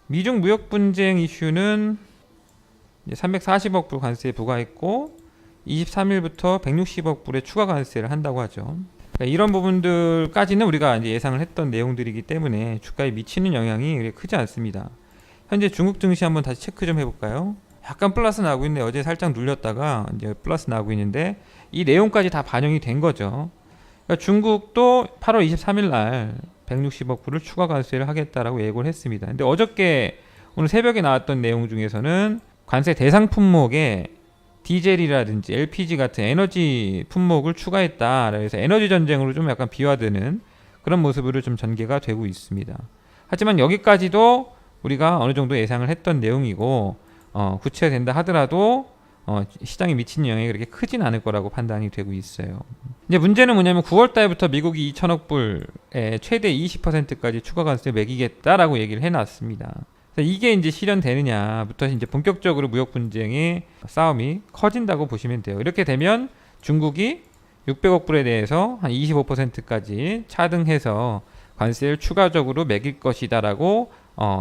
미중 무역 분쟁 이슈는 340억 불 관세에 부과했고 23일부터 160억 불의 추가 관세를 한다고 하죠. 그러니까 이런 부분들까지는 우리가 이제 예상을 했던 내용들이기 때문에 주가에 미치는 영향이 그렇게 크지 않습니다. 현재 중국 증시 한번 다시 체크 좀 해볼까요? 약간 플러스 나고 있는데 어제 살짝 눌렸다가 이제 플러스 나고 있는데 이 내용까지 다 반영이 된 거죠. 그러니까 중국도 8월 23일 날 160억 불을 추가 관세를 하겠다라고 예고를 했습니다. 근데 어저께 오늘 새벽에 나왔던 내용 중에서는 관세 대상 품목에 디젤이라든지 LPG 같은 에너지 품목을 추가했다. 그래서 에너지 전쟁으로 좀 약간 비화되는 그런 모습으로 좀 전개가 되고 있습니다. 하지만 여기까지도 우리가 어느 정도 예상을 했던 내용이고 구체화된다 하더라도 시장에 미치는 영향이 그렇게 크진 않을 거라고 판단이 되고 있어요. 이제 문제는 뭐냐면 9월 달부터 미국이 2천억 불에 최대 20%까지 추가 관세 매기겠다라고 얘기를 해놨습니다. 이게 이제 실현되느냐부터 이제 본격적으로 무역 분쟁의 싸움이 커진다고 보시면 돼요. 이렇게 되면 중국이 600억 불에 대해서 한 25%까지 차등해서 관세를 추가적으로 매길 것이다라고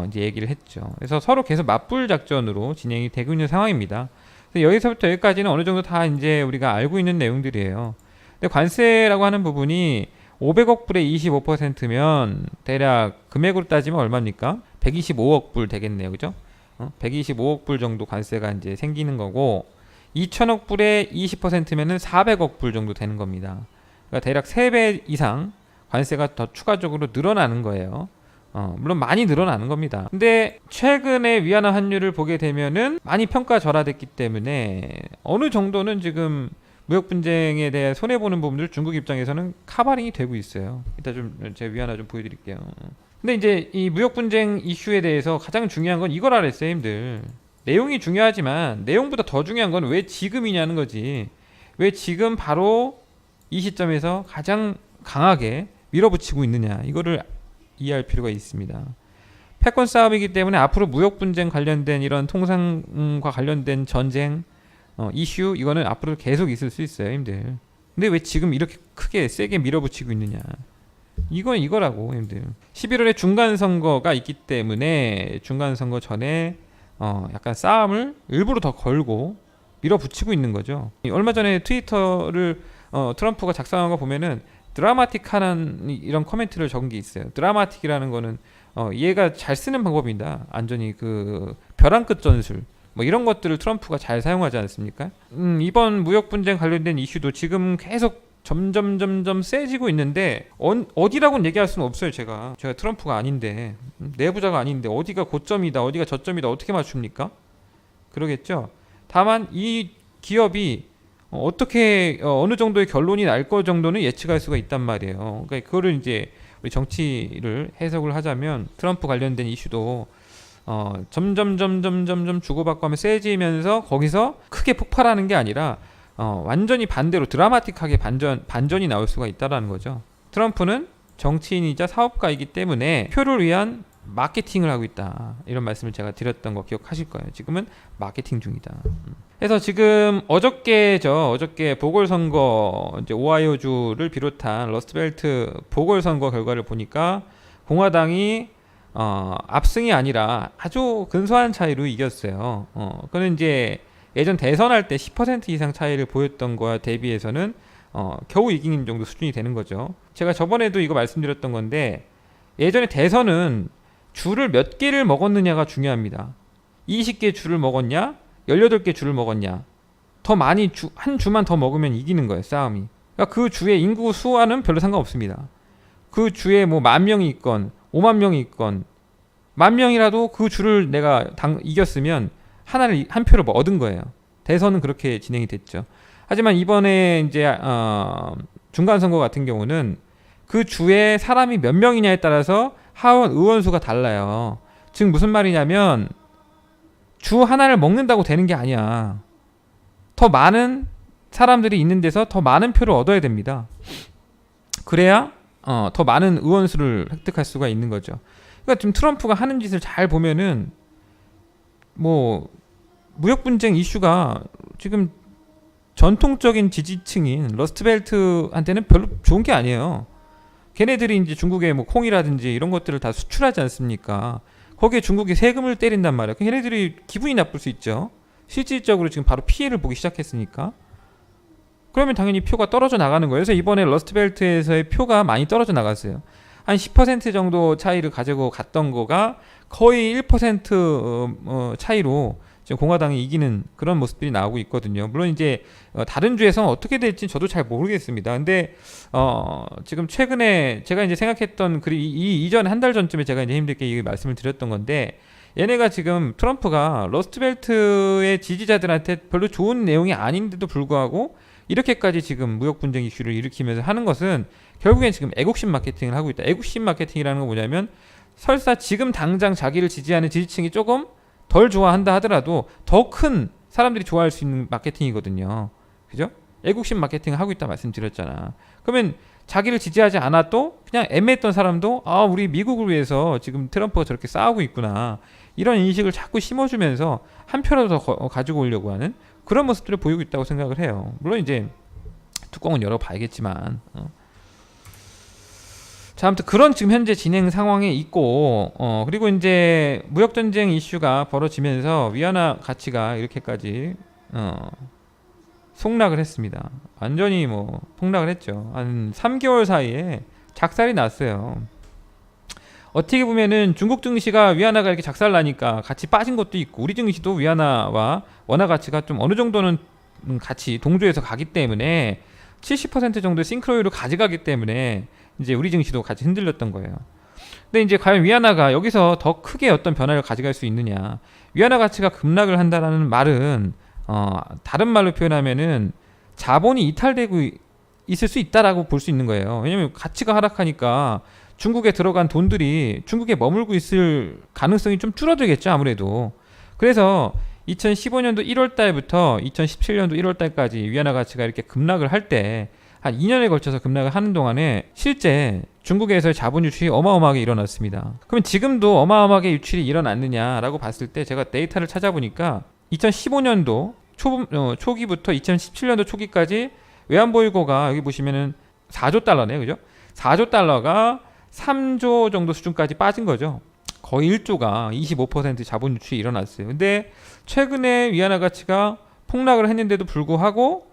이제 얘기를 했죠. 그래서 서로 계속 맞불 작전으로 진행이 되고 있는 상황입니다. 여기서부터 여기까지는 어느 정도 다 이제 우리가 알고 있는 내용들이에요. 근데 관세라고 하는 부분이 500억 불에 25%면 대략 금액으로 따지면 얼마입니까? 125억 불 되겠네요. 그죠? 125억 불 정도 관세가 이제 생기는 거고 2천억 불에 20%면은 400억 불 정도 되는 겁니다. 그러니까 대략 3배 이상 관세가 더 추가적으로 늘어나는 거예요. 물론 많이 늘어나는 겁니다. 근데 최근에 위안화 환율을 보게 되면은 많이 평가절하됐기 때문에 어느 정도는 지금 무역 분쟁에 대해 손해 보는 부분들 중국 입장에서는 카바링이 되고 있어요. 이따 좀 제가 위안화 좀 보여드릴게요. 근데 이제 이 무역 분쟁 이슈에 대해서 가장 중요한 건 이걸 알았어요, 형들. 내용이 중요하지만 내용보다 더 중요한 건 왜 지금이냐는 거지. 왜 지금 바로 이 시점에서 가장 강하게 밀어붙이고 있느냐. 이거를 이해할 필요가 있습니다. 패권 싸움이기 때문에 앞으로 무역 분쟁 관련된 이런 통상과 관련된 전쟁 이슈 이거는 앞으로 계속 있을 수 있어요, 형들. 근데 왜 지금 이렇게 크게 세게 밀어붙이고 있느냐. 이건 이거라고, 형들. 11월에 중간선거가 있기 때문에 중간선거 전에 약간 싸움을 일부러 더 걸고 밀어붙이고 있는 거죠. 얼마 전에 트위터를 트럼프가 작성한 거 보면은 드라마틱하는 이런 코멘트를 적은 게 있어요. 드라마틱이라는 거는 얘가 잘 쓰는 방법입니다. 완전히 그 벼랑 끝 전술 뭐 이런 것들을 트럼프가 잘 사용하지 않습니까? 이번 무역 분쟁 관련된 이슈도 지금 계속 점점 세지고 있는데 어디라고는 얘기할 수는 없어요. 제가 트럼프가 아닌데 내부자가 아닌데 어디가 고점이다 어디가 저점이다 어떻게 맞춥니까? 그러겠죠. 다만 이 기업이 어떻게 어느 정도의 결론이 날 거 정도는 예측할 수가 있단 말이에요. 그러니까 그거를 이제 우리 정치를 해석을 하자면 트럼프 관련된 이슈도 점점 주고받고 하면 세지면서 거기서 크게 폭발하는 게 아니라 완전히 반대로 드라마틱하게 반전이 나올 수가 있다라는 거죠. 트럼프는 정치인이자 사업가이기 때문에 표를 위한 마케팅을 하고 있다. 이런 말씀을 제가 드렸던 거 기억하실 거예요. 지금은 마케팅 중이다. 그래서 지금 어저께 보궐선거 이제 오하이오주를 비롯한 러스트벨트 보궐선거 결과를 보니까 공화당이 압승이 아니라 아주 근소한 차이로 이겼어요. 그거는 이제 예전 대선할 때 10% 이상 차이를 보였던 거와 대비해서는 겨우 이기는 정도 수준이 되는 거죠. 제가 저번에도 이거 말씀드렸던 건데 예전에 대선은 줄을 몇 개를 먹었느냐가 중요합니다. 20개 줄을 먹었냐? 18개 줄을 먹었냐? 더 많이 한 주만 더 먹으면 이기는 거예요, 싸움이. 그러니까 그 주의 인구 수와는 별로 상관없습니다. 그 주에 뭐 10,000명이 있건 50,000명이 있건 10,000명이라도 그 줄을 내가 이겼으면 한 표를 뭐 얻은 거예요. 대선은 그렇게 진행이 됐죠. 하지만 이번에 이제 중간 선거 같은 경우는 그 주에 사람이 몇 명이냐에 따라서 하원 의원 수가 달라요. 즉 무슨 말이냐면 주 하나를 먹는다고 되는 게 아니야. 더 많은 사람들이 있는 데서 더 많은 표를 얻어야 됩니다. 그래야 더 많은 의원 수를 획득할 수가 있는 거죠. 그러니까 지금 트럼프가 하는 짓을 잘 보면은 뭐 무역 분쟁 이슈가 지금 전통적인 지지층인 러스트벨트한테는 별로 좋은 게 아니에요. 걔네들이 이제 중국에 뭐 콩이라든지 이런 것들을 다 수출하지 않습니까? 거기에 중국이 세금을 때린단 말이야. 그럼 얘네들이 기분이 나쁠 수 있죠. 실질적으로 지금 바로 피해를 보기 시작했으니까. 그러면 당연히 표가 떨어져 나가는 거예요. 그래서 이번에 러스트벨트에서의 표가 많이 떨어져 나갔어요. 한 10% 정도 차이를 가지고 갔던 거가 거의 1% 차이로 지금 공화당이 이기는 그런 모습들이 나오고 있거든요. 물론 이제 다른 주에서 어떻게 될지 저도 잘 모르겠습니다. 근데 지금 최근에 제가 이제 생각했던 이 이전 한 달 전쯤에 제가 이제 힘들게 이 말씀을 드렸던 건데, 얘네가 지금 트럼프가 러스트벨트의 지지자들한테 별로 좋은 내용이 아닌데도 불구하고 이렇게까지 지금 무역 분쟁 이슈를 일으키면서 하는 것은 결국엔 지금 애국심 마케팅을 하고 있다. 애국심 마케팅이라는 건 뭐냐면, 설사 지금 당장 자기를 지지하는 지지층이 조금 덜 좋아한다 하더라도 더 큰 사람들이 좋아할 수 있는 마케팅이거든요. 그죠? 애국심 마케팅을 하고 있다 말씀드렸잖아. 그러면 자기를 지지하지 않아도 그냥 애매했던 사람도 우리 미국을 위해서 지금 트럼프가 저렇게 싸우고 있구나, 이런 인식을 자꾸 심어주면서 한 표라도 더 가지고 오려고 하는 그런 모습들을 보이고 있다고 생각을 해요. 물론 이제 뚜껑은 열어봐야겠지만 자, 아무튼 그런 지금 현재 진행 상황에 있고, 그리고 이제 무역전쟁 이슈가 벌어지면서 위안화 가치가 이렇게까지 폭락을 했습니다. 완전히 뭐 폭락을 했죠. 한 3개월 사이에 작살이 났어요. 어떻게 보면은 중국 증시가 위안화가 이렇게 작살나니까 같이 빠진 것도 있고, 우리 증시도 위안화와 원화 가치가 좀 어느 정도는 같이 동조해서 가기 때문에 70% 정도의 싱크로율을 가져가기 때문에 이제 우리 증시도 같이 흔들렸던 거예요. 근데 이제 과연 위안화가 여기서 더 크게 어떤 변화를 가져갈 수 있느냐? 위안화 가치가 급락을 한다라는 말은 다른 말로 표현하면은 자본이 이탈되고 있을 수 있다라고 볼 수 있는 거예요. 왜냐면 가치가 하락하니까 중국에 들어간 돈들이 중국에 머물고 있을 가능성이 좀 줄어들겠죠, 아무래도. 그래서 2015년도 1월 달부터 2017년도 1월 달까지 위안화 가치가 이렇게 급락을 할 때 한 2년에 걸쳐서 급락을 하는 동안에 실제 중국에서의 자본 유출이 어마어마하게 일어났습니다. 그러면 지금도 어마어마하게 유출이 일어났느냐라고 봤을 때 제가 데이터를 찾아보니까 2015년도 초기부터 2017년도 초기까지 외환보유고가 여기 보시면은 4조 달러네요. 그죠? 4조 달러가 3조 정도 수준까지 빠진 거죠. 거의 1조가 25% 자본 유출이 일어났어요. 근데 최근에 위안화 가치가 폭락을 했는데도 불구하고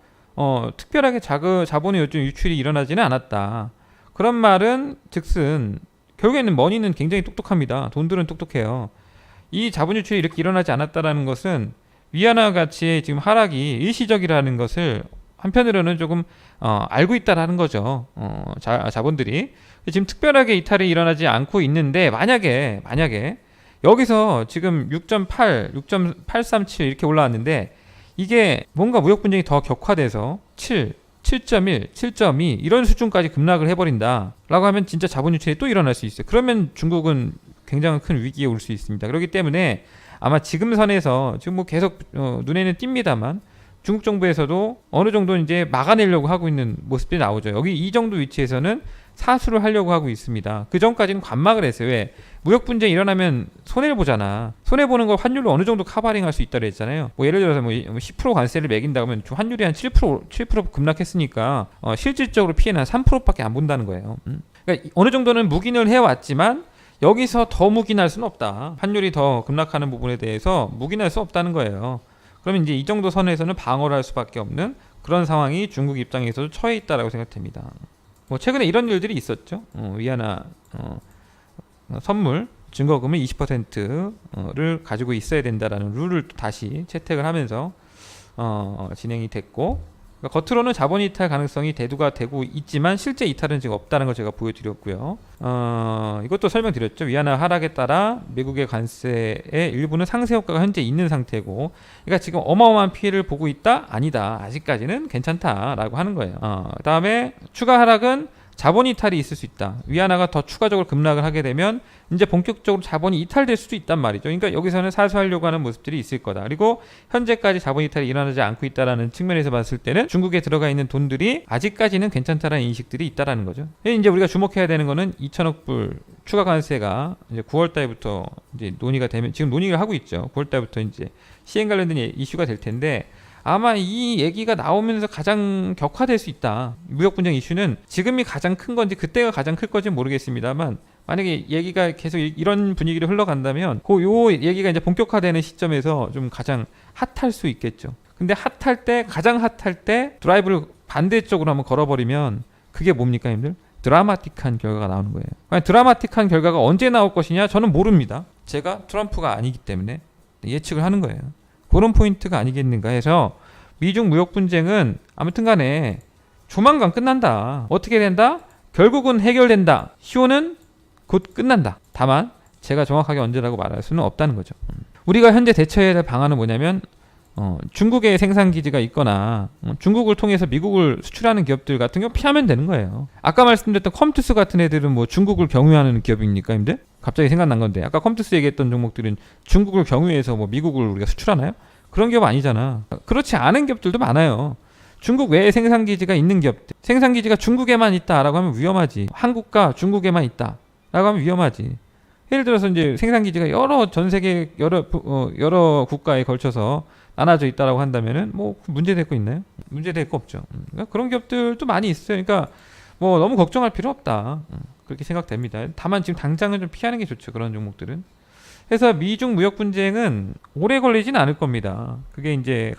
특별하게 자본의 요즘 유출이 일어나지는 않았다. 그런 말은 즉슨 결국에는 머니는 굉장히 똑똑합니다. 돈들은 똑똑해요. 이 자본 유출이 이렇게 일어나지 않았다라는 것은 위안화 가치의 지금 하락이 일시적이라는 것을 한편으로는 조금 알고 있다라는 거죠. 자본들이 지금 특별하게 이탈이 일어나지 않고 있는데, 만약에 여기서 지금 6.8, 6.837 이렇게 올라왔는데, 이게 뭔가 무역 분쟁이 더 격화돼서 7, 7.1, 7.2 이런 수준까지 급락을 해버린다 라고 하면 진짜 자본 유출이 또 일어날 수 있어요. 그러면 중국은 굉장히 큰 위기에 올 수 있습니다. 그렇기 때문에 아마 지금 선에서 지금 뭐 계속 눈에는 띕니다만 중국 정부에서도 어느 정도 이제 막아내려고 하고 있는 모습들이 나오죠. 여기 이 정도 위치에서는 사수를 하려고 하고 있습니다. 그 전까지는 관망을 했어요. 왜? 무역 분쟁이 일어나면 손해를 보잖아. 손해 보는 걸 환율로 어느 정도 커버링할 수 있다고 했잖아요. 뭐 예를 들어서 뭐 10% 관세를 매긴다 그러면 환율이 한 7% 급락했으니까 실질적으로 피해는 한 3%밖에 안 본다는 거예요. 그러니까 어느 정도는 묵인을 해왔지만 여기서 더 묵인할 수는 없다. 환율이 더 급락하는 부분에 대해서 묵인할 수 없다는 거예요. 그러면 이제 이 정도 선에서는 방어를 할 수밖에 없는 그런 상황이 중국 입장에서도 처해 있다라고 생각됩니다. 뭐 최근에 이런 일들이 있었죠. 위안화 선물 증거금의 20%를 가지고 있어야 된다라는 룰을 또 다시 채택을 하면서 진행이 됐고, 그러니까 겉으로는 자본 이탈 가능성이 대두가 되고 있지만 실제 이탈은 지금 없다는 걸 제가 보여드렸고요. 이것도 설명드렸죠. 위안화 하락에 따라 미국의 관세의 일부는 상세 효과가 현재 있는 상태고, 그러니까 지금 어마어마한 피해를 보고 있다? 아니다. 아직까지는 괜찮다라고 하는 거예요. 그다음에 추가 하락은 자본 이탈이 있을 수 있다. 위안화가 더 추가적으로 급락을 하게 되면 이제 본격적으로 자본이 이탈될 수도 있단 말이죠. 그러니까 여기서는 사수하려고 하는 모습들이 있을 거다. 그리고 현재까지 자본 이탈이 일어나지 않고 있다라는 측면에서 봤을 때는 중국에 들어가 있는 돈들이 아직까지는 괜찮다라는 인식들이 있다라는 거죠. 이제 우리가 주목해야 되는 거는 2천억 불 추가 관세가 이제 9월 달부터 이제 논의가 되면, 지금 논의를 하고 있죠. 9월 달부터 이제 시행 관련된 이슈가 될 텐데, 아마 이 얘기가 나오면서 가장 격화될 수 있다. 무역 분쟁 이슈는 지금이 가장 큰 건지 그때가 가장 클 건지 모르겠습니다만 만약에 얘기가 계속 이런 분위기로 흘러간다면 요 얘기가 이제 본격화되는 시점에서 좀 가장 핫할 수 있겠죠. 근데 가장 핫할 때 드라이브를 반대쪽으로 한번 걸어버리면 그게 뭡니까, 님들? 드라마틱한 결과가 나오는 거예요. 과연 드라마틱한 결과가 언제 나올 것이냐? 저는 모릅니다. 제가 트럼프가 아니기 때문에 예측을 하는 거예요. 그런 포인트가 아니겠는가 해서 미중 무역 분쟁은 아무튼 간에 조만간 끝난다. 어떻게 된다? 결국은 해결된다. 시효는 곧 끝난다. 다만 제가 정확하게 언제라고 말할 수는 없다는 거죠. 우리가 현재 대처해야 될 방안은 뭐냐면 중국에 생산 기지가 있거나 중국을 통해서 미국을 수출하는 기업들 같은 경우 피하면 되는 거예요. 아까 말씀드렸던 컴투스 같은 애들은 뭐 중국을 경유하는 기업입니까, 임들? 갑자기 생각난 건데 아까 컴투스 얘기했던 종목들은 중국을 경유해서 뭐 미국을 우리가 수출하나요? 그런 기업 아니잖아. 그렇지 않은 기업들도 많아요. 중국 외에 생산 기지가 있는 기업들, 생산 기지가 중국에만 있다라고 하면 위험하지. 한국과 중국에만 있다라고 하면 위험하지. 예를 들어서 이제 생산 기지가 전 세계 여러 국가에 걸쳐서 나눠져 있다라고 한다면은 뭐 문제될 거 있나요? 문제될 거 없죠. 그러니까 그런 기업들도 많이 있어요. 그러니까 뭐 너무 걱정할 필요 없다. 그렇게 생각됩니다. 다만 지금 당장은 좀 피하는 게 좋죠. 그런 종목들은. 그래서 미중 무역 분쟁은 오래 걸리진 않을 겁니다. 그게 이제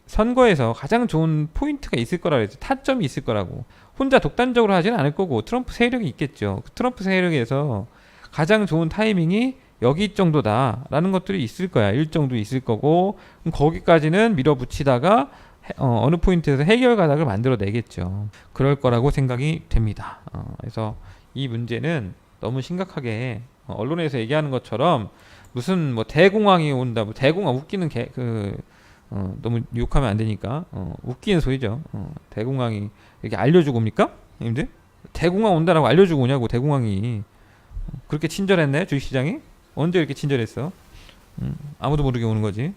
선거에서 가장 좋은 포인트가 있을 거라 그랬죠. 타점이 있을 거라고. 혼자 독단적으로 하지는 않을 거고 트럼프 세력이 있겠죠. 그 트럼프 세력에서 가장 좋은 타이밍이 여기 정도다라는 것들이 있을 거야. 일정도 있을 거고 그럼 거기까지는 밀어붙이다가 어느 포인트에서 해결 가닥을 만들어 내겠죠. 그럴 거라고 생각이 됩니다. 그래서 이 문제는 너무 심각하게 언론에서 얘기하는 것처럼 무슨 뭐 대공황이 온다, 뭐 대공황 웃기는 너무 욕하면 안 되니까 웃기는 소리죠. 대공황이 이렇게 알려주고 옵니까? 님들? 대공황 온다라고 알려주고 오냐고. 대공황이 그렇게 친절했나요? 주식시장이? 언제 이렇게 친절했어? 아무도 모르게 오는 거지.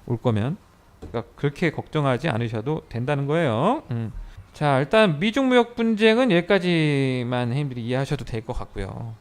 올 거면. 그러니까 그렇게 걱정하지 않으셔도 된다는 거예요. 자, 일단 미중 무역 분쟁은 여기까지만 형님들이 이해하셔도 될 것 같고요.